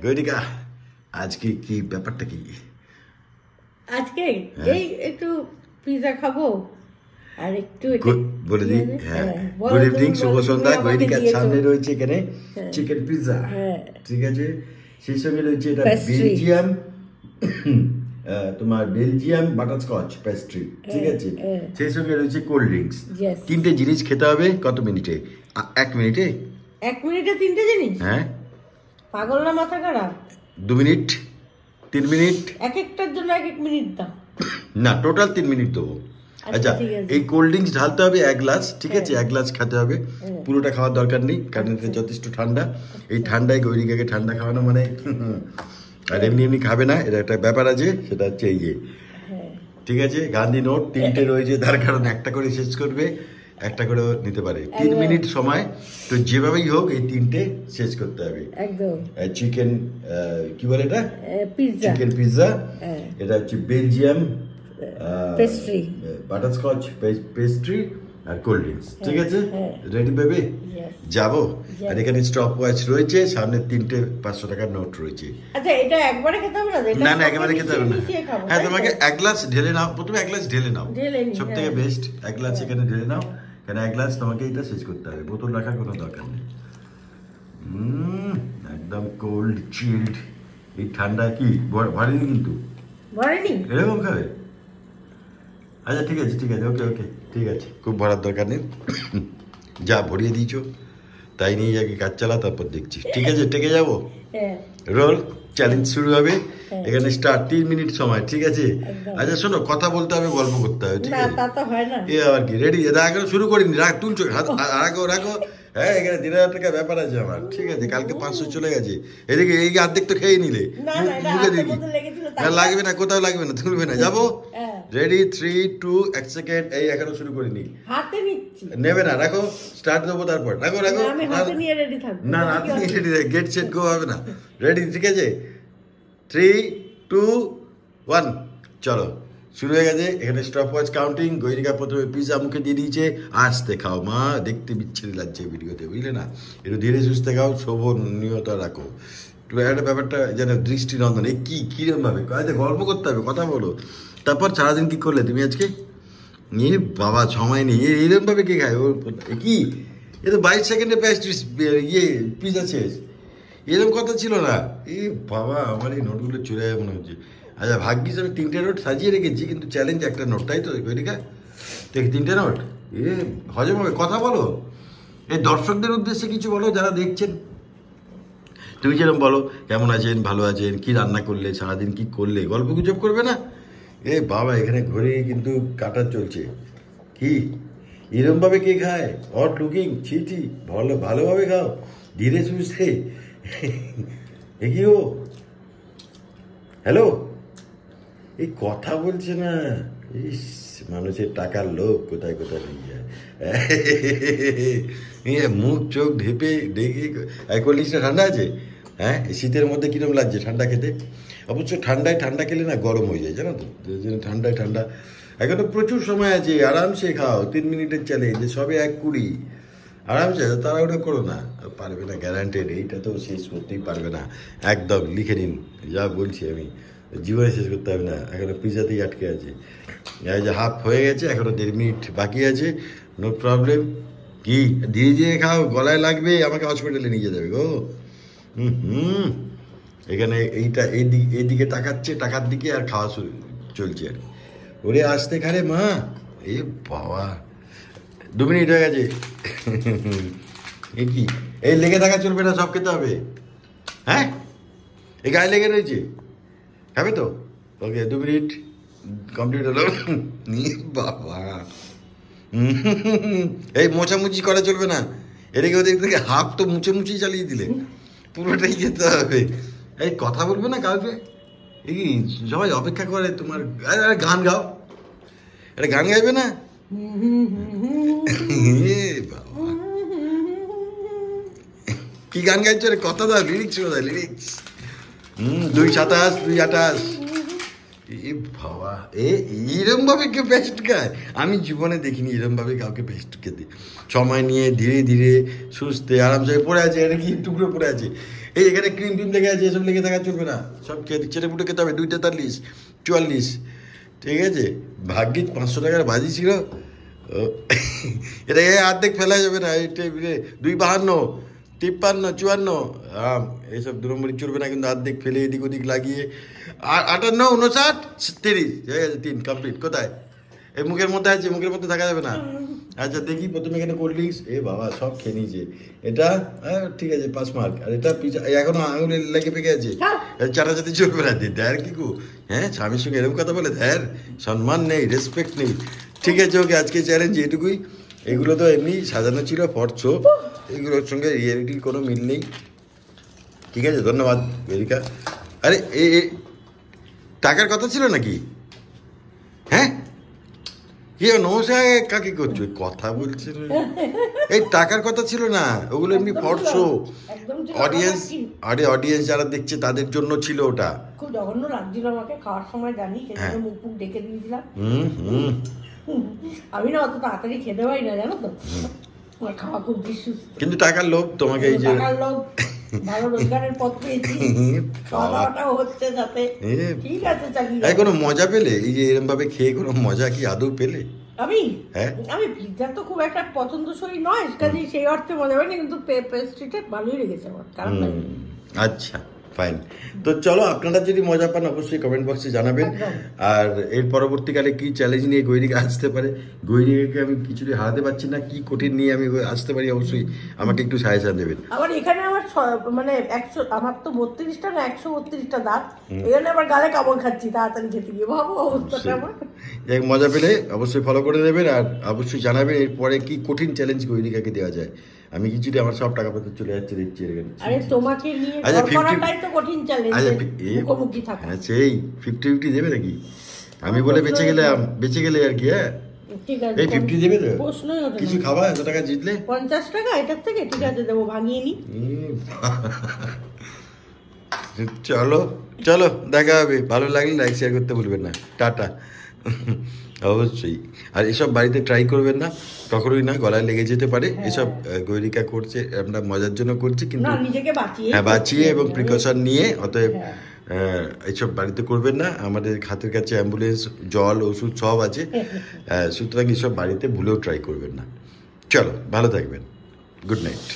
গৈরিকা, আজকে কি ব্যাপারটা কি? আজকে এই একটু পিজা খাবো আর একটু বলে দিই। হ্যাঁ, গুড ইভিনিং, শুভ সন্ধ্যা। গৈরিকার সামনে রয়েছে এখানে চিকেন পিজা, ঠিক আছে। সেই সঙ্গে রয়েছে এটা বেলজিয়াম, তোমার বেলজিয়াম বাটারস্কচ পেস্ট্রি, ঠিক আছে। সেই সঙ্গে রয়েছে কোল্ড ড্রিঙ্কস। তিনটে জিনিস খেতে হবে কত মিনিটে? 1 মিনিটে? 1 মিনিটে 3টে জিনিস? হ্যাঁ। পাগল না মাথা খারাপ? 2 মিনিট, 3 মিনিট, এক একটার জন্য 1 মিনিট দাও না, টোটাল 3 মিনিট দেবো। আচ্ছা, এই কোল্ড ড্রিঙ্কস ঢালতে হবে 1 গ্লাস, ঠিক আছে। 1 গ্লাস খেতে হবে, পুরোটা খাওয়ার দরকার নেই, কারণ এটা যথেষ্ট ঠান্ডা। এই ঠান্ডায় গৈরিকাকে ঠান্ডা খাওয়ানো মানে, আর এমনি এমনি খাবে না, এটা একটা ব্যাপার আছে, সেটা হচ্ছে এই যে, ঠিক আছে। গান্ধী নোট 3টে রয়েছে, তার কারণ একটা করে শেষ করবে, একটা করে নিতে পারে। 3 মিনিট সময়, তো যেভাবেই হোক এই 3টে শেষ করতে হবে একদম। চিকেন কি বলে এটা? Pizza, chicken pizza. এটা হচ্ছে বেলজিয়াম পেস্ট্রি, বাটারস্কচ পেস্ট্রি আর কোল্ড ড্রিঙ্কস, ঠিক আছে। Ready baby? যাবো। আর এখানে স্টপ ওয়াচ রয়েছে, সামনে 3টে 500 টাকার নোট রয়েছে। আচ্ছা, এটা একবারে খেতে হবে না? না, একবারে খেতে হবে না। হ্যাঁ, তোমাকে 1 গ্লাস ঢেলে নাও, প্রথমে 1 গ্লাস ঢেলে নাও, সব থেকে বেস্ট। 1 গ্লাস এখানে ঢেলে নাও, কারণ 1 গ্লাস তোমাকে এটা শেষ করতে হবে, বোতল রাখার কোনো দরকার নেই। একদম কোল্ড চিল্ড। এই ঠান্ডা কি ভরেনি, কিন্তু ভরেনি, এরকম খাবে? আচ্ছা, ঠিক আছে, ঠিক আছে, ওকে ওকে, ঠিক আছে, খুব ভরার দরকার নেই, যা ভরিয়ে দিয়েছো তাই নিয়ে যাকে কাজ চালা, তারপর দেখছি, ঠিক আছে। টেকে যাবো, রোল, চ্যালেঞ্জ শুরু হবে। এখানে স্টার্ট, 3 মিনিট সময়, ঠিক আছে। আচ্ছা শোনো, কথা বলতে হবে, গল্প করতে হবে, ঠিক আছে। এ আবার কি, রেডি? এটা এখনো শুরু করিনি, রাখ, তুলছো, রাখো রাখো। হ্যাঁ, এখানে 1,000 টাকা ব্যাপার আছে আমার, ঠিক আছে। কালকে 500 চলে গেছে। এদিকে এই অর্ধেক তো খেয়ে নিলে, মুখে দিবি, লাগবে না, কোথাও লাগবে না, তুলবে না, যাবো। Ready, 3, 2, 1 second. এই এখনো শুরু করিনি, হাতে নিচ্ছি, নেবে না, রাখো, স্টার্ট দেবো, তারপর রাখো রাখো। আমি হাতে নিয়ে রেডি থাকবো না, হাতে নিয়ে রেডি, গেট সেট গো হবে না। রেডি, ঠিক আছে। 3, 2, 1, চলো, শুরু হয়ে গেছে। এখানে স্টপ ওয়াচ কাউন্টিং। গৈরিকা প্রথমে পিজা মুখে দিয়ে দিয়েছে। আস্তে খাও মা, দেখতে বিচ্ছিরি লাগছে ভিডিওতে, বুঝলে না। একটু ধীরে সুস্থে খাও, শোভনীয়তা রাখো, একটা ব্যাপারটা যেন দৃষ্টিনন্দন। এই কি কিরম ভাবে গল্প করতে হবে, কথা বলো। তারপর সারাদিন কি করলে তুমি আজকে? এ বাবা, সময় নেই, এরকম ভাবে কে খায়? ও কি, এ তো 22 সেকেন্ডে পেস্ট্রি, পিজা শেষ, এরকম কথা ছিল না। এ বাবা, আমার এই নোটগুলো চলে যায় মনে হচ্ছে। আচ্ছা, ভাগ্যিস আমি 3টে নোট সাজিয়ে রেখেছি, কিন্তু চ্যালেঞ্জ একটা নোট, তাই তো গৈরিকা? দেখ, 3টে নোট, এ হজম হবে। কথা বলো, এই দর্শকদের উদ্দেশ্যে কিছু বলো, যারা দেখছেন। তুমি যেরকম বলো, কেমন আছেন, ভালো আছেন, কি রান্না করলে, সারাদিন কি করলে, গল্প গুজব করবে না। এ বাবা, এখানে ঘরে কিন্তু কাটার চলছে। কি এরমভাবে কে খায়? হট লুকিং, ছি, ভালোভাবে খাও, ধীরে সুস্থে। এ কি ও, হ্যালো, এই কথা বলছে না। ইস, মানুষের টাকার লোক কোথায় কোথায় নিয়ে যায়। মুখ চোখ ঢেপে ডেকে। কোল্ড ঠান্ডা আছে? হ্যাঁ, শীতের মধ্যে কিরম লাগছে ঠান্ডা খেতে? অবশ্য ঠান্ডায় ঠান্ডা খেলে না গরম হয়ে যায়, জানো তো। ঠান্ডায় ঠান্ডা, এখন তো প্রচুর সময় আছে, আরামসে খাও। 3 মিনিটের চ্যালেঞ্জ, সবে 1:20, আরামসে। তারা ওটা করো না, পারবে না গ্যারান্টেড। এইটা তো শেষ করতেই পারবে না, একদম লিখে নিন, যা বলছি আমি, জীবনে শেষ করতে হবে না। এখনো পিজাতেই আটকে আছে। এই যে হাফ হয়ে গেছে, এখনো 1.5 মিনিট বাকি আছে, নো প্রবলেম। কি ধীরে ধীরে খাও, গলায় লাগবে, আমাকে হসপিটালে নিয়ে যাবে গো। এখানে এইটা এইদিকে তাকাচ্ছে, টাকার দিকে, আর খাওয়া চলছে আর। ওরে আসতে খারে মা, এ বাবা, 2 মিনিট হয়ে গেছে। এ কি, এই লেগে থাকা চলবে না, সব খেতে হবে। হ্যাঁ, এই গায়ে লেগে রয়েছে, খাবে তো? ওকে, 2 মিনিট কমপ্লিট হলো। বাবা, এই মোছামুছি করা চলবে না, এদিকে ওদিক থেকে হাফ তো মুছে চালিয়ে দিলে, পুরোটাই খেতে হবে। এই কথা বলবে না কাউকে, এই সবাই অপেক্ষা করে তোমার। গান গাও, একটা গান গাইবে না? বাবা, কি গান গাইছো রে? কথা দাও, লিরিক্স কোথায়? লিরিক্স 2:27, 2:28, এ বাবা, এইরকম ভাবে কেউ পেস্ট খায়? আমি জীবনে দেখিনি এরকম ভাবে কাউকে পেস্ট খেতে। সময় নিয়ে ধীরে ধীরে সুস্থে আরামসে পড়ে আছে, এটা কি টুকরো পড়ে আছে, এই এখানে ক্রিম টিম লেগে আছে, এসব লেগে থাকা চলবে না, সব খেতে চেটে পুটে খেতে হবে। 243, 44, ঠিক আছে? ভাগ্যিস 500 টাকার বাজি ছিল। এটা অর্ধেক ফেলা যাবে না এই টেবিলে। 252, 53, 54, এইসব 2 নম্বরই চলবে না কিন্তু, অর্ধেক ফেলে এদিক ওদিক লাগিয়ে। 58, 59, 30, হয়ে গেছে। 3 কমপ্লিট। কোথায়? এই মুখের মধ্যে আছে, মুখের মধ্যে থাকা যাবে না। আচ্ছা দেখি, প্রথমে এখানে কোল্ড ড্রিঙ্কস, এ বাবা সব খেয়ে নিয়েছে। এটা ঠিক আছে, 5 মার্ক। আর এটা পিজা এখনো আঙুলে লেগে পেকে আছে, চাটাচাটি চলবে না। দেয় কি গো, হ্যাঁ স্বামীর সঙ্গে এরকম কথা বলে? দেয় সম্মান নেই, রেসপেক্ট নেই। ঠিক আছে, ওকে আজকে চ্যালেঞ্জ এটুকুই। এগুলো তো এমনি সাজানো ছিল ফর শো, এগুলোর সঙ্গে রিয়েলিটির কোনো মিল নেই। ঠিক আছে, ধন্যবাদ বেরিকা। আরে টাকার কথা ছিল নাকি? হ্যাঁ কি নমস্কার, কাকে করছো? কথা বলছিল, এই টাকার কথা ছিল না, ওগুলো এমনি ফর শো। অডিয়েন্স, আরে অডিয়েন্স যারা দেখছে তাদের জন্য ছিল ওটা। খুব জঘন্য লাগছিল আমাকে খাওয়ার সময়, জানি সেজন্য মুখ মুখ ডেকে দিয়েছিলাম। আমি না অত তাড়াতাড়ি খেতে পারি না, জানো তো, আমার খাওয়া খুব বিশুদ্ধ। কিন্তু টাকার লোভ তোমাকে, এই যে টাকার লোভ, ভালো রোজগারের পথ পেয়েছি, খাওয়া দাওয়াটাও হচ্ছে সাথে। ঠিক আছে, চালিয়ে। কোনো মজা পেলে এই যে এরকম ভাবে খেয়ে, কোনো মজা কি আদৌ পেলে? আমি পিৎজা তো খুব একটা পছন্দসই নয়, কাজে সেই অর্থে মজা পাইনি, কিন্তু পেস্ট্রিটা ভালোই লেগেছে আমার, খারাপ লাগে। আচ্ছা ফাইন। তো চলো, আপনারা যদি মজা পান অবশ্যই কমেন্ট বক্সে জানাবেন। আর এর পরবর্তীকালে কি চ্যালেঞ্জ নিয়ে গৈরিকা আসতে পারে, গৈরিকাকে আমি কিছুটি হারাতে পারছি না, কি কঠিন নিয়ে আমি আসতে পারি, অবশ্যই আমাকে একটু সাহায্য দেবেন। আবার এখানে আমার মানে 100, আমার তো 32টা না 132টা দাঁত, এখানে আবার গালে কামড় খাচ্ছি তাড়াতাড়ি খেতে গিয়ে, ভাবো অবস্থাটা আমার। মজা পেলে অবশ্যই ফলো করে দেবেন, আর অবশ্যই জানাবেন এরপরে কি কঠিন চ্যালেঞ্জ গৈরিকাকে দেওয়া যায়। আমি কিছুটা, আমার সব টাকা পয়সা চলে যাচ্ছে দেখছি এখানে। আরে তোমাকে নিয়ে ঘর করাটাই তো কঠিন চ্যালেঞ্জ, মুখোমুখি থাকা। আচ্ছা এই 50-50 দেবে নাকি? আমি বলে বেঁচে গেলে আর কি। হ্যাঁ ঠিক আছে, এই 50 দেবে তো? প্রশ্নই ওঠে না। কিছু খাওয়া, এত টাকা জিতলে 50 টাকা এটার থেকে, ঠিক আছে দেবো, ভাঙিয়ে নি। চলো চলো, দেখা হবে। ভালো লাগলে লাইক শেয়ার করতে ভুলবেন না। টাটা। অবশ্যই। আর এসব বাড়িতে ট্রাই করবেন না, কখনোই না, গলায় লেগে যেতে পারে। এসব গৈরিকা করছে, আমরা মজার জন্য করছি, কিন্তু নিজেকে বাঁচিয়ে এবং প্রিকশন নিয়ে। অতএব এইসব বাড়িতে করবেন না। আমাদের হাতের কাছে অ্যাম্বুলেন্স, জল, ওষুধ সব আছে, সুতরাং এসব বাড়িতে ভুলেও ট্রাই করবেন না। চলো, ভালো থাকবেন। Good night.